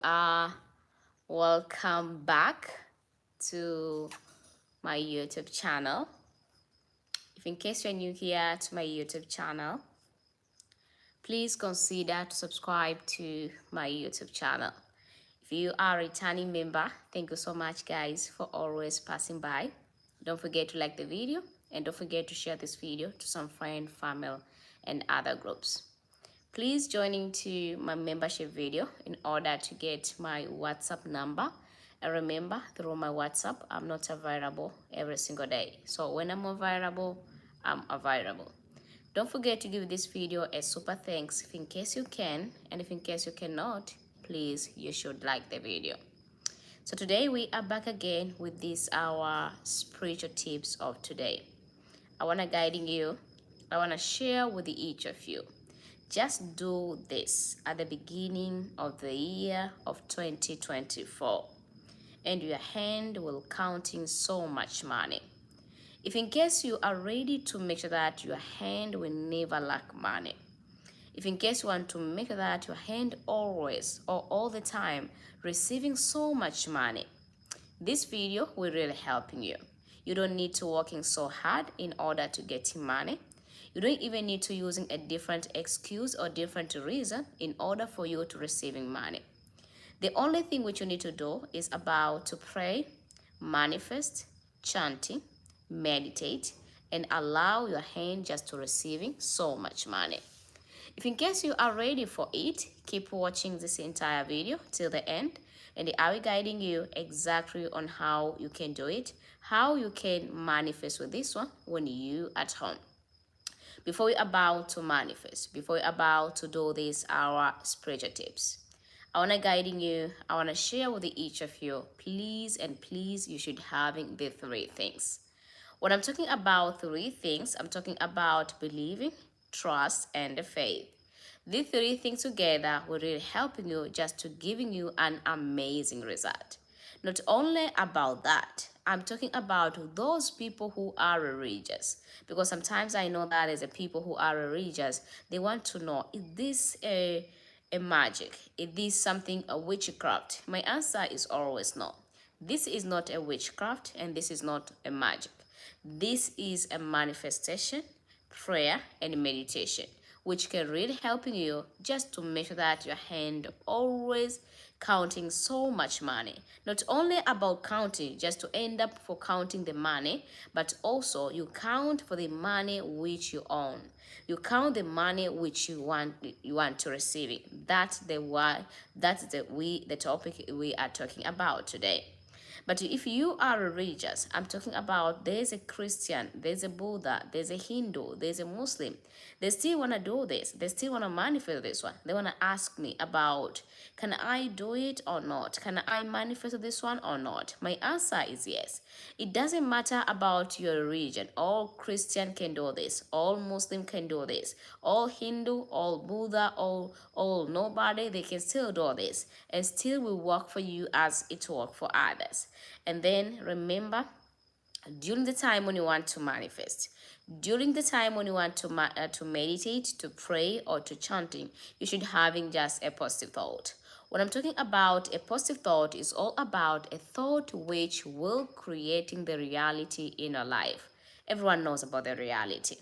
Uh, Welcome back to my YouTube channel. If in case you're new here to my YouTube channel, please consider to subscribe to my YouTube channel. If you are a returning member, thank you so much guys for always passing by. Don't forget to like the video and don't forget to share this video to some friend, family, and other groups. Please join into my membership video in order to get my WhatsApp number. And remember, through my WhatsApp, I'm not available every single day. So when I'm available, I'm available. Don't forget to give this video a super thanks if in case you can, and if in case you cannot, please, you should like the video. So today we are back again with this our spiritual tips of today. I want to guiding you. I want to share with each of you. Just do this at the beginning of the year of 2024 and your hand will counting so much money. If in case you are ready to make sure that your hand will never lack money, if in case you want to make sure that your hand always or all the time receiving so much money, this video will really helping you. You don't need to working so hard in order to get money. You don't even need to using a different excuse or different reason in order for you to receiving money. The only thing which you need to do is about to pray, manifest, chanting, meditate, and allow your hand just to receiving so much money. If in case you are ready for it, keep watching this entire video till the end, and I will guiding you exactly on how you can do it, how you can manifest with this one when you at home. Before we about to manifest, before we about to do this our spiritual tips, I want to guiding you, I want to share with each of you, please and please you should having the three things. When I'm talking about three things, I'm talking about believing, trust, and faith. These three things together will really helping you just to giving you an amazing result. Not only about that, I'm talking about those people who are religious. Because sometimes I know that as a people who are religious, they want to know, is this a magic? Is this something a witchcraft? My answer is always no. This is not a witchcraft and this is not a magic. This is a manifestation, prayer, and meditation, which can really helping you just to make sure that your hand always counting so much money. Not only about counting just to end up for counting the money, but also you count for the money which you own. You count the money which you want to receive it. That's the topic we are talking about today. But if you are religious, I'm talking about there's a Christian, there's a Buddha, there's a Hindu, there's a Muslim. They still want to do this. They still want to manifest this one. They want to ask me about, can I do it or not? Can I manifest this one or not? My answer is yes. It doesn't matter about your religion. All Christian can do this. All Muslim can do this. All Hindu, all Buddha, all nobody, they can still do this. And still will work for you as it works for others. And then remember, during the time when you want to manifest, during the time when you want to meditate, to pray, or to chanting, you should having just a positive thought. When I'm talking about a positive thought, is all about a thought which will creating the reality in your life. Everyone knows about the reality.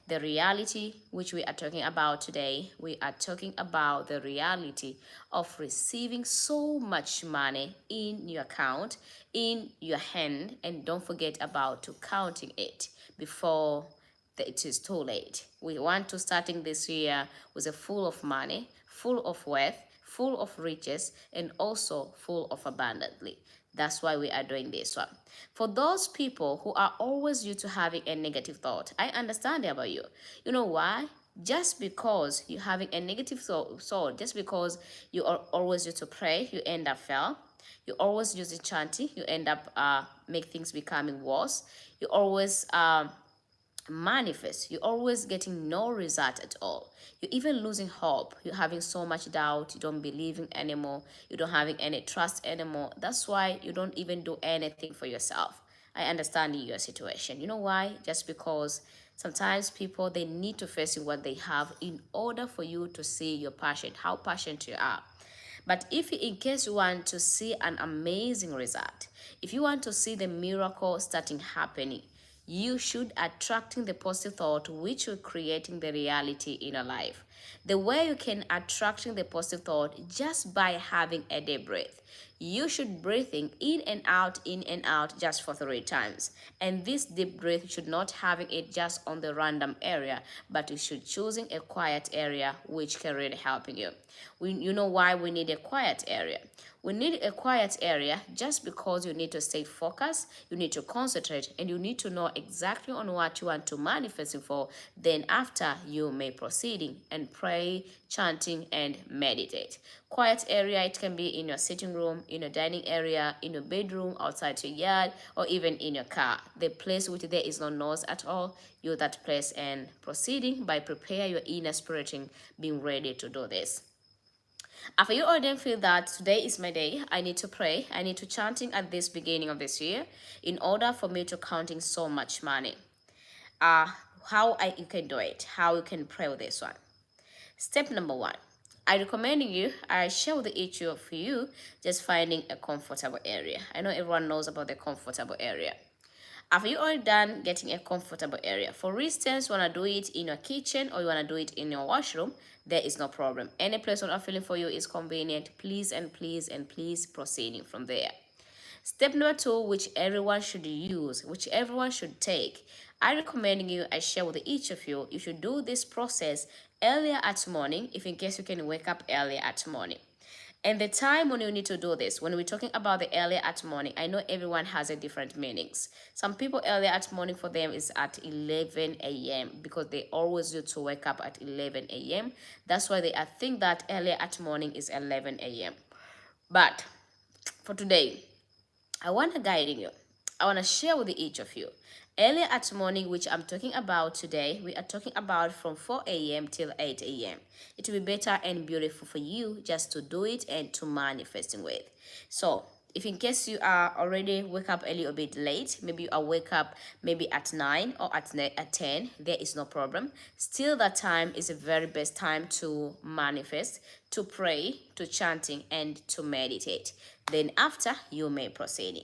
The reality which we are talking about today, we are talking about the reality of receiving so much money in your account, in your hand, and don't forget about to counting it before it is too late. We want to starting this year with a full of money, full of wealth, full of riches, and also full of abundantly. That's why we are doing this one. For those people who are always used to having a negative thought, I understand about you. You know why? Just because you're having a negative thought, just because you are always used to pray, you end up fail. You always use chanting, you end up make things becoming worse. You always manifest, you're always getting no result at all. You're even losing hope. You're having so much doubt. You don't believe in anymore. You don't having any trust anymore. That's why you don't even do anything for yourself. I understand your situation. You know why? Just because sometimes people, they need to face what they have in order for you to see your passion, how passionate you are. But if in case you want to see an amazing result, if you want to see the miracle starting happening, you should attracting the positive thought which will creating the reality in your life. The way you can attracting the positive thought just by having a deep breath. You should breathing in and out just for 3 times. And this deep breath should not having it just on the random area, but you should choosing a quiet area which can really helping you. You know why we need a quiet area? We need a quiet area just because you need to stay focused, you need to concentrate, and you need to know exactly on what you want to manifest for. Then after, you may proceeding and pray, chanting, and meditate. Quiet area, it can be in your sitting room, in your dining area, in your bedroom, outside your yard, or even in your car. The place which there is no noise at all, you that place and proceeding by prepare your inner spiriting, being ready to do this. After you already feel that today is my day, I need to pray, I need to chanting at this beginning of this year in order for me to counting so much money. You can do it, how you can pray with this one. Step number 1. I recommend you, I share with each of you, just finding a comfortable area. I know everyone knows about the comfortable area. After you already done getting a comfortable area, for instance, you want to do it in your kitchen or you want to do it in your washroom, there is no problem. Any place on feeling for you is convenient. Please and please and please proceeding from there. Step number 2, which everyone should use, which everyone should take. I recommend you, I share with each of you, you should do this process earlier at morning, if in case you can wake up earlier at morning. And the time when you need to do this, when we're talking about the earlier at morning, I know everyone has a different meanings. Some people earlier at morning for them is at 11 a.m. because they always used to wake up at 11 a.m. That's why I think that earlier at morning is 11 a.m. But for today, I want to guide you. I want to share with each of you. Earlier at morning, which I'm talking about today, we are talking about from 4 a.m. till 8 a.m. It will be better and beautiful for you just to do it and to manifesting with. So, if in case you are already wake up a little bit late, maybe you are wake up maybe at 9 or at 10, there is no problem. Still, that time is the very best time to manifest, to pray, to chanting, and to meditate. Then after, you may proceed.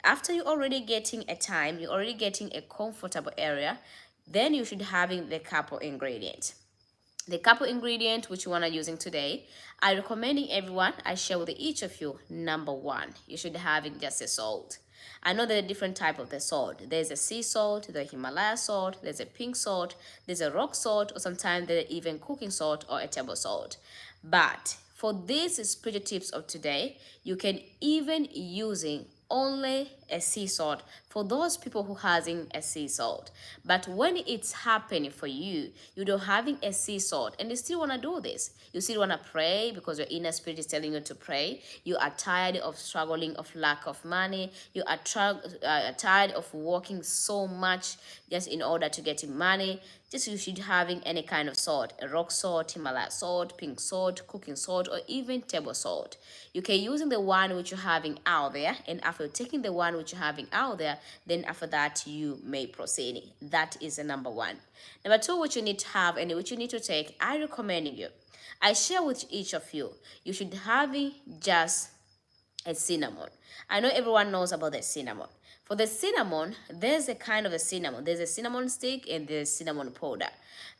After you already getting a time, you're already getting a comfortable area, then you should having the couple ingredient. The couple ingredient which you want to using today, I recommending everyone, I share with each of you. Number 1, you should having just a salt. I know there are different type of the salt. There's a sea salt, the Himalaya salt, there's a pink salt, there's a rock salt, or sometimes there's even cooking salt or a table salt. But for these spiritual tips of today, you can even using only a sea salt for those people who having a sea salt. But when it's happening for you, you don't having a sea salt and you still want to do this, you still want to pray because your inner spirit is telling you to pray. You are tired of struggling, of lack of money. You are tired of working so much just in order to get money. Just you should having any kind of salt, a rock salt, Himalaya salt, pink salt, cooking salt, or even table salt. You can using the one which you're having out there, and after taking the one which you're having out there, then after that you may proceed. That is the number 1. Number 2, which you need to have and which you need to take, I recommend you. I share with each of you. You should having just a cinnamon. I know everyone knows about the cinnamon. For the cinnamon, there's a kind of a cinnamon. There's a cinnamon stick and there's cinnamon powder.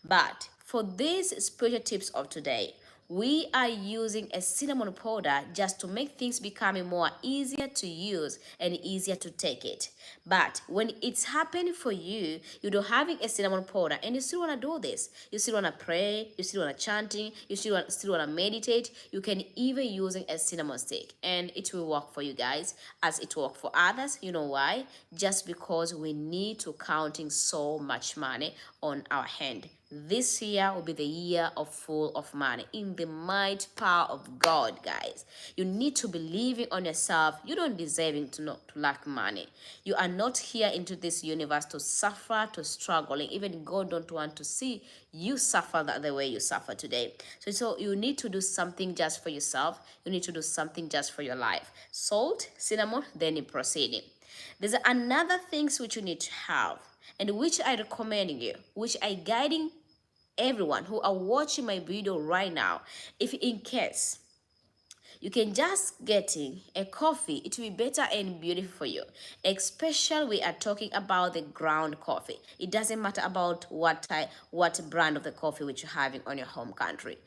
But for these spiritual tips of today, we are using a cinnamon powder just to make things becoming more easier to use and easier to take it. But when it's happening for you, you don't having a cinnamon powder and you still want to do this. You still want to pray, you still want to chanting, you still want to meditate. You can even using a cinnamon stick and it will work for you guys as it work for others. You know why? Just because we need to counting so much money on our hand. This year will be the year of full of money in the might power of God, guys. You need to believe on yourself. You don't deserve to lack money. You are not here into this universe to suffer, to struggling. Even God don't want to see you suffer the way you suffer today. So you need to do something just for yourself. You need to do something just for your life. Salt, cinnamon, then you proceeding. There's another things which you need to have and which I recommend you, which I guiding everyone who are watching my video right now. If in case You can just getting a coffee. It will be better and beautiful for you. Especially we are talking about the ground coffee. It doesn't matter about what brand of the coffee which you're having on your home country.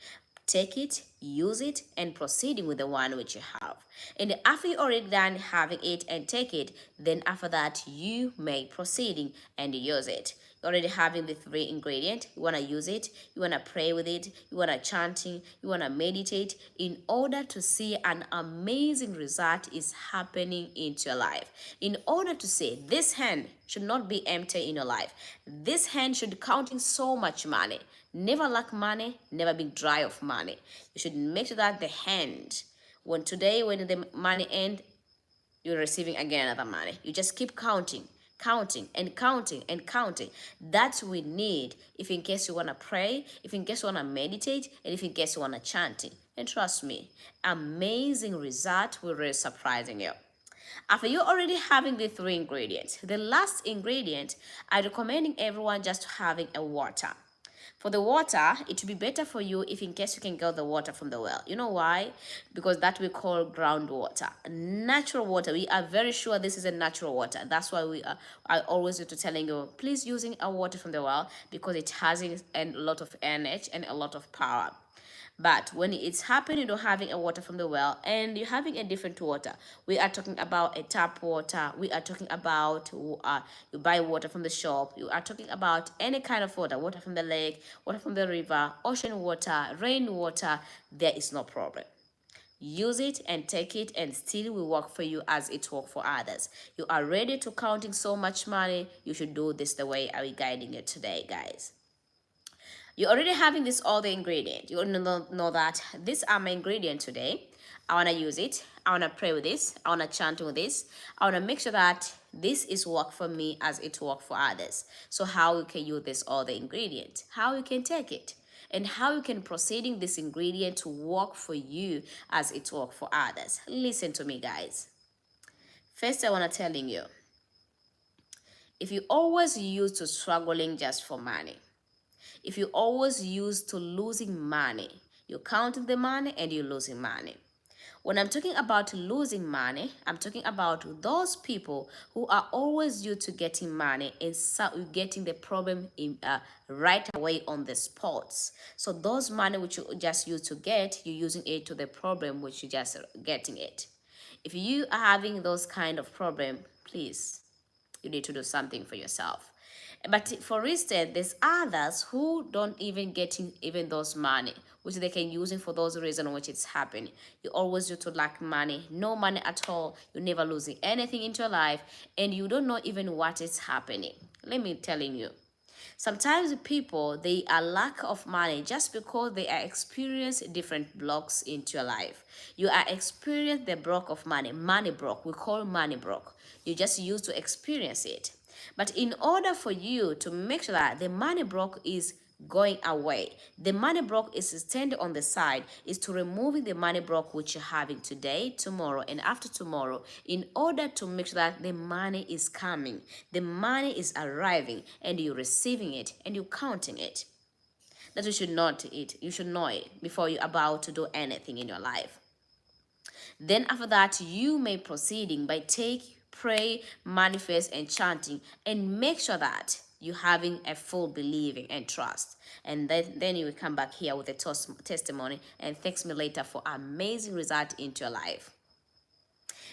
Take it, use it, and proceeding with the one which you have. And after you already done having it and take it, then after that you may proceeding and use it. You're already having the three ingredients. You want to use it, you want to pray with it, you want to chanting, you want to meditate in order to see an amazing result is happening into your life. In order to say this hand should not be empty in your life. This hand should counting so much money. Never lack money, never be dry of money. You should make sure that the hand, when the money end, you're receiving again another money. You just keep counting, counting and counting and counting. That's what we need if in case you want to pray, if in case you want to meditate, and if in case you want to chanting. And trust me, amazing result will really surprising you. After you already having the three ingredients, the last ingredient, I recommending everyone just having a water. For the water, it would be better for you if in case you can get the water from the well. You know why? Because that we call groundwater. Natural water. We are very sure this is a natural water. That's why I always used to telling you, please using a water from the well because it has a lot of energy and a lot of power. But when it's happening, you're having a water from the well and you're having a different water. We are talking about a tap water. We are talking about you buy water from the shop. You are talking about any kind of water, water from the lake, water from the river, ocean water, rain water. There is no problem. Use it and take it and still will work for you as it works for others. You are ready to counting so much money. You should do this the way I will guiding you today, guys. You're already having this all the ingredient. You know that these are my ingredient today. I want to use it. I want to pray with this. I want to chant with this. I want to make sure that this is work for me as it work for others. So how you can use this all the ingredient, how you can take it, and how you can proceeding this ingredient to work for you as it work for others. Listen to me, guys. First, I want to telling you, if you always used to struggling just for money, if you always used to losing money, you're counting the money and you're losing money. When I'm talking about losing money, I'm talking about those people who are always used to getting money and getting the problem right away on the spots. So those money which you just used to get, you're using it to the problem which you just getting it. If you are having those kind of problem, please, you need to do something for yourself. But for instance, there's others who don't even getting even those money, which they can use it for those reasons which it's happening. You always used to lack money, no money at all. You never losing anything into your life, and you don't know even what is happening. Let me telling you. Sometimes people, they are lack of money just because they are experience different blocks into your life. You are experience the block of money block. We call money block. You just used to experience it. But in order for you to make sure that the money block is going away, the money block is standing on the side, is to removing the money block which you're having today, tomorrow, and after tomorrow, in order to make sure that the money is coming, the money is arriving, and you're receiving it, and you're counting it. That you should not it. You should know it before you're about to do anything in your life. Then after that, you may proceeding by pray, manifest, and chanting, and make sure that you're having a full believing and trust. And then you will come back here with a testimony and thanks me later for amazing result into your life.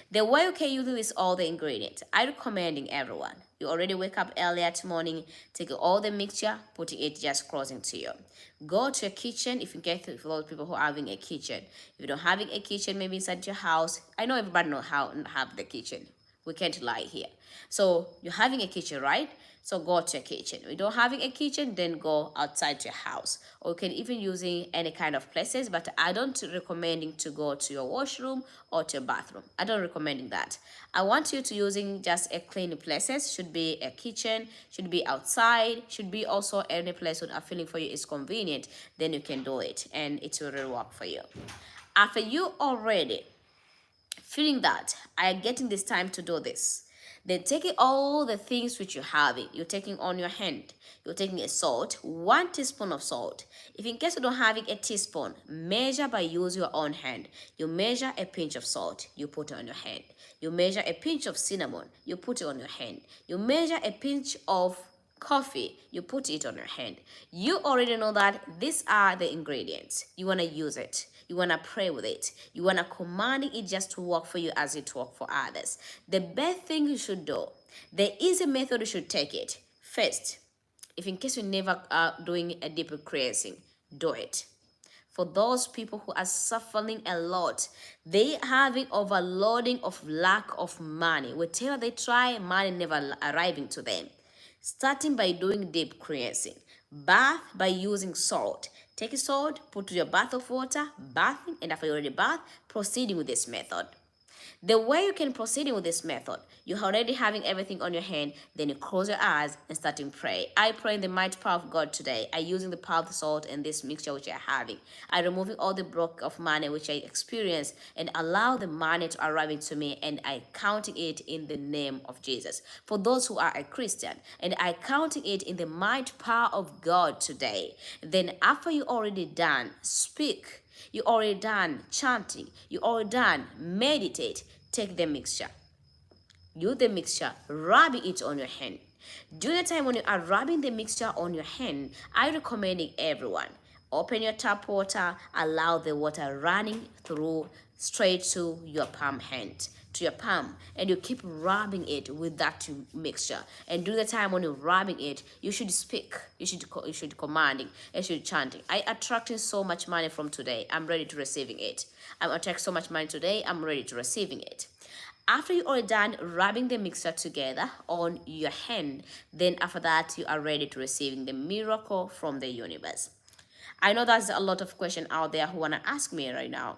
The way you can use this all the ingredients, I recommending everyone. You already wake up earlier this morning, take all the mixture, putting it just closing to you. Go to a kitchen if you get for those people who are having a kitchen. If you don't having a kitchen, maybe inside your house. I know everybody know how to have the kitchen. We can't lie here. So you're having a kitchen, right? So go to a kitchen. If you don't having a kitchen, then go outside your house. Or you can even using any kind of places, but I don't recommending to go to your washroom or to your bathroom. I don't recommending that. I want you to using just a clean places. Should be a kitchen, should be outside, should be also any place when a feeling for you is convenient. Then you can do it and it will really work for you. After you already feeling that I am getting this time to do this, Then taking all the things which you're having, you're taking on your hand. You're taking a salt, 1 teaspoon of salt. If in case you don't have a teaspoon, measure by using your own hand. You measure a pinch of salt, you put it on your hand. You measure a pinch of cinnamon, you put it on your hand. You measure a pinch of coffee, you put it on your hand. You already know that these are the ingredients. You want to use it. You want to pray with it. You want to command it just to work for you as it works for others. The best thing you should do, there is a method you should take it. First, if in case you never are doing a deeper cleansing, do it. For those people who are suffering a lot, they having overloading of lack of money. Whatever they try, money never arriving to them. Starting by doing deep cleansing. Bath by using salt. Take a salt, put to your bath of water, bathing, and after you already bath, proceeding with this method. The way you can proceed with this method, you're already having everything on your hand, then you close your eyes and start to pray. I pray in the mighty power of God today. I using the power of the salt and this mixture which I having. I removing all the block of money which I experience and allow the money to arrive into me, and I counting it in the name of Jesus. For those who are a Christian, and I counting it in the mighty power of God today. Then after you already done, speak. You already done chanting. You already done meditate. Take the mixture. Use the mixture. Rub it on your hand. During the time when you are rubbing the mixture on your hand, I recommend everyone open your tap water. Allow the water running through straight to your palm hand, to your palm, and you keep rubbing it with that mixture. And during the time when you're rubbing it, you should speak, you should commanding, you should chanting. I attracting so much money from today. I'm ready to receiving it. I'm attracting so much money today. I'm ready to receiving it. After you are done rubbing the mixture together on your hand, then after that you are ready to receiving the miracle from the universe. I know there's a lot of questions out there who want to ask me right now.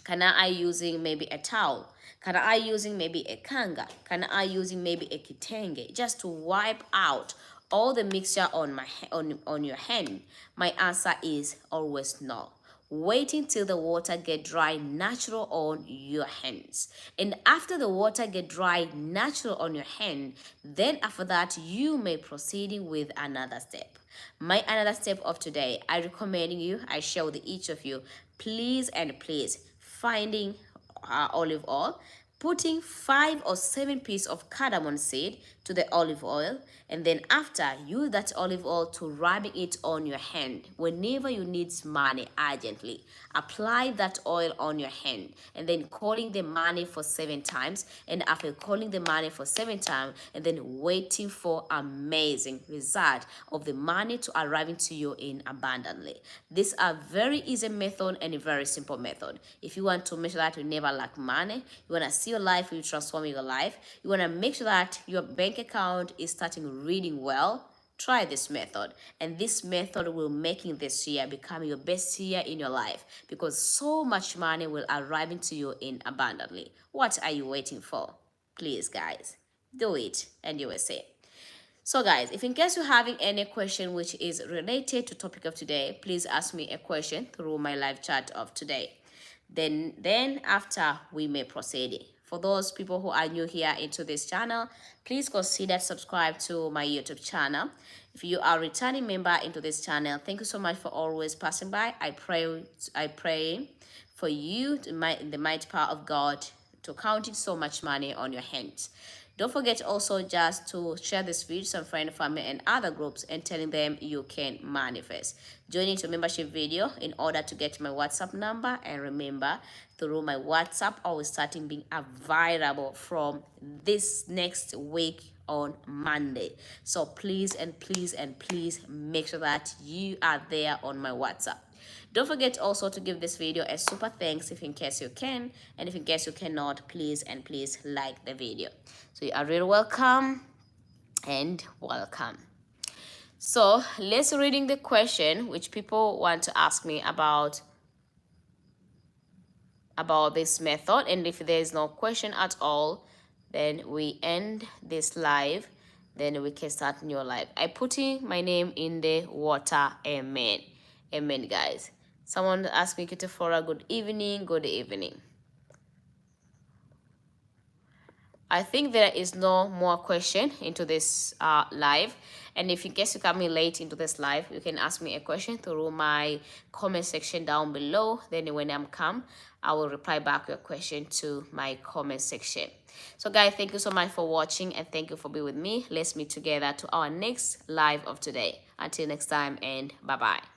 Can I using maybe a towel? Can I using maybe a kanga? Can I using maybe a kitenge just to wipe out all the mixture on my on your hand? My answer is always no. Waiting till the water get dry natural on your hands, and after the water get dry natural on your hand, then after that you may proceeding with another step. My another step of today, I recommend you, I share with each of you, please and please finding olive oil, putting 5 or 7 pieces of cardamom seed to the olive oil, and then after, use that olive oil to rubbing it on your hand. Whenever you need money urgently, apply that oil on your hand, and then calling the money for 7 times, and after calling the money for 7 times, and then waiting for amazing result of the money to arriving to you in abundantly. These are very easy method and a very simple method. If you want to make sure that you never lack money, you want to see your life, you transform your life, you want to make sure that your bank account is starting reading well, try this method. And this method will making this year become your best year in your life, because so much money will arrive into you in abundantly. What are you waiting for? Please guys, do it and you will see. So guys, if in case you're having any question which is related to topic of today, please ask me a question through my live chat of today. Then after we may proceed. For those people who are new here into this channel, please consider subscribe to my YouTube channel. If you are a returning member into this channel, thank you so much for always passing by. I pray for you in the mighty power of God to counting so much money on your hands. Don't forget also just to share this video to some friends, family, and other groups and telling them you can manifest. Join into membership video in order to get my WhatsApp number. And remember, through my WhatsApp, always starting being available from this next week on Monday. So please and please and please make sure that you are there on my WhatsApp. Don't forget also to give this video a super thanks if in case you can, and if in case you cannot, please and please like the video. So you are really welcome and welcome. So let's reading the question which people want to ask me about this method, and if there is no question at all, then we end this live, then we can start new live. I putting my name in the water. Amen. Amen guys. Someone asked me, Kitafora, good evening. Good evening. I think there is no more question into this live. And if in case you come in late into this live, you can ask me a question through my comment section down below. Then when I'm come, I will reply back your question to my comment section. So guys, thank you so much for watching and thank you for being with me. Let's meet together to our next live of today. Until next time, and bye-bye.